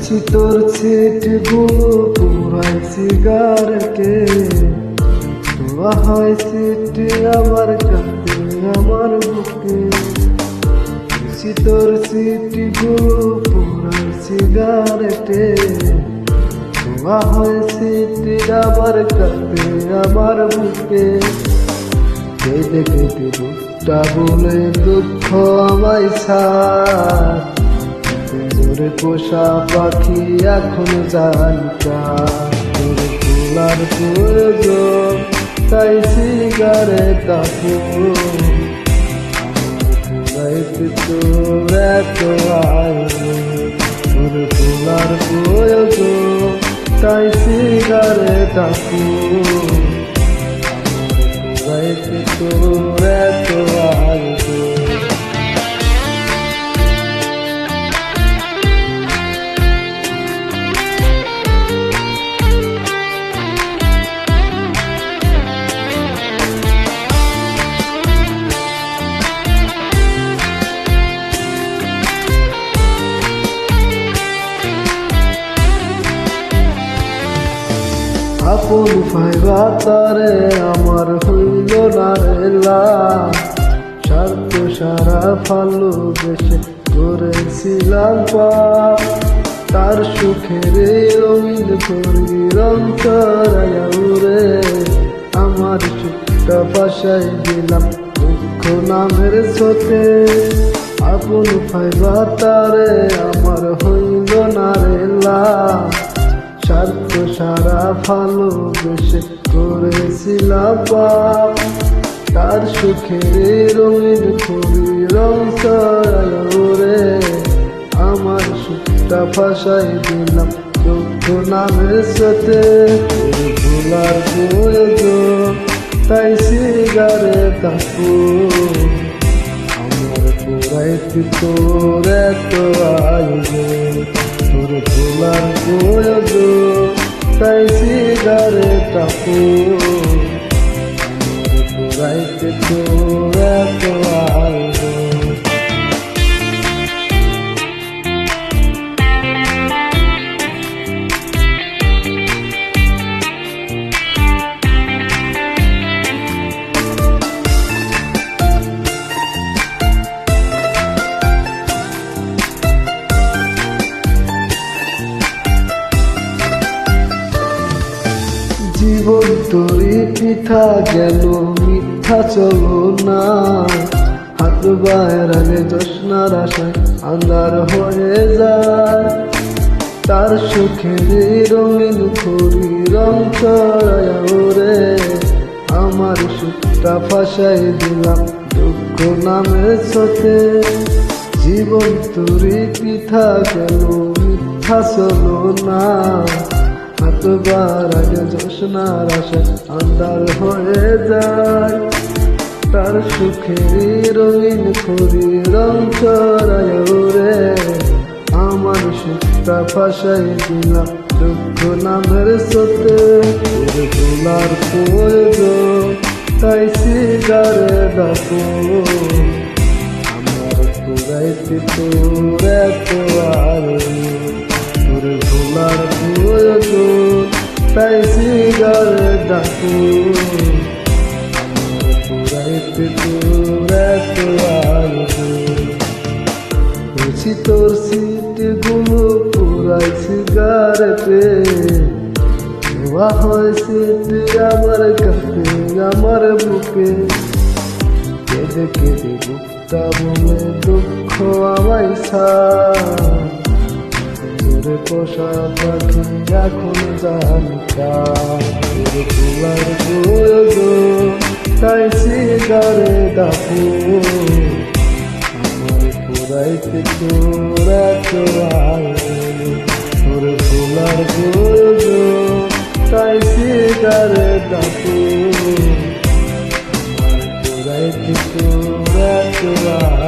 খুঁজছি তোর সিটগুলো পুরাই সিগারেটে, ধোয়া হয় সিটি আমার কাছে আমার বুকে। খুঁজছি তোর সিটগুলো পুরাই সিগারেটে, ধোয়া হয় সিটি আমার কাছে আমার বুকে। কেঁদে কেঁদে বুকটা বলে দুঃখ আমায় ছাড়, তোরে পোষা পাখি এখন জানটা। তোর তোলার প্রয়োজন তাই সিগারেট দাপুন, আমার তোর এত আয়োজন। তোর তোলার প্রয়োজন তাই সিগারেট দাপুন, আমার তোর এত আয়োজন। আপন ভাইবা তারে আমার হইল না রেলা, স্বার্থ সারা ভালোবেসে করেছিলাম পাপ। তার সুখের রঙিন করি রং চড়াইয়া উড়ে, আমার সুখটা ভাসাই দিলাম দুঃখ নামের স্রোতে। আপন ভাইবা তারে আমার হইল না রেলা, স্বার্থ সারা ভালোবেসে করেছিলাম পাপ। তার সুখের রঙিন করি রং চড়াইয়া উড়ে, আমার সুখটা ভাসাই দিলাম দুঃখ নামের স্রোতে। ভোলার প্রয়োজন তাই সিগারেট দাপুন, আমার পুরাইতে তোর এত আয়োজন। তোর ভোলার প্রয়োজন তাই সিগারেট দাপুন, আমার পুরাইতে তোর এত আয়োজন। জীবন তোরি পিঠা গেল মিথ্যা চলো না, হাত বাইরালে জোৎস্নার আশায় আন্ধার হয়ে যায়। তার সুখের রঙিন করি রং চড়াইয়া উড়ে, আমার সুখটা ভাসাই দিলাম দুঃখ নামের স্রোতে। জীবন তোরি পিঠা গেল মিথ্যা চলো না, হাতবার আগে জোৎস্নার আশায় আন্ধার হয়ে যায়। তার সুখের রঙিন করি রং চড়াইয়া উড়ে, আমার সুখটা ভাসাই দিলাম দুঃখ নামের স্রোতে। ভোলার প্রয়োজন তাই সিগারেট দাপুন, আমার পুরাইতে তোর এত আয়োজন। তোর ভোলার প্রয়োজন তাই সিগারেট দাপুন, আমার পুরাইতে তোর এত আয়োজন। খুঁজছি তোর সিটগুলো পুরাই সিগারেটে, ধোয়া হয় সিটি আমার কাছে আমার বুকে। কেঁদে কেঁদে বুকটা বলে দুঃখ আমায় ছাড়, তোরে পোষা পাখি এখন জানটা। তোর তোলার প্রয়োজন তাই সিগারেট দাপুন, আমার পুরাইতে তোর এত আয়োজন। তোর তোলার প্রয়োজন তাই সিগারেট দাপুন, আমার পুরাইতে তোর এত আয়োজন।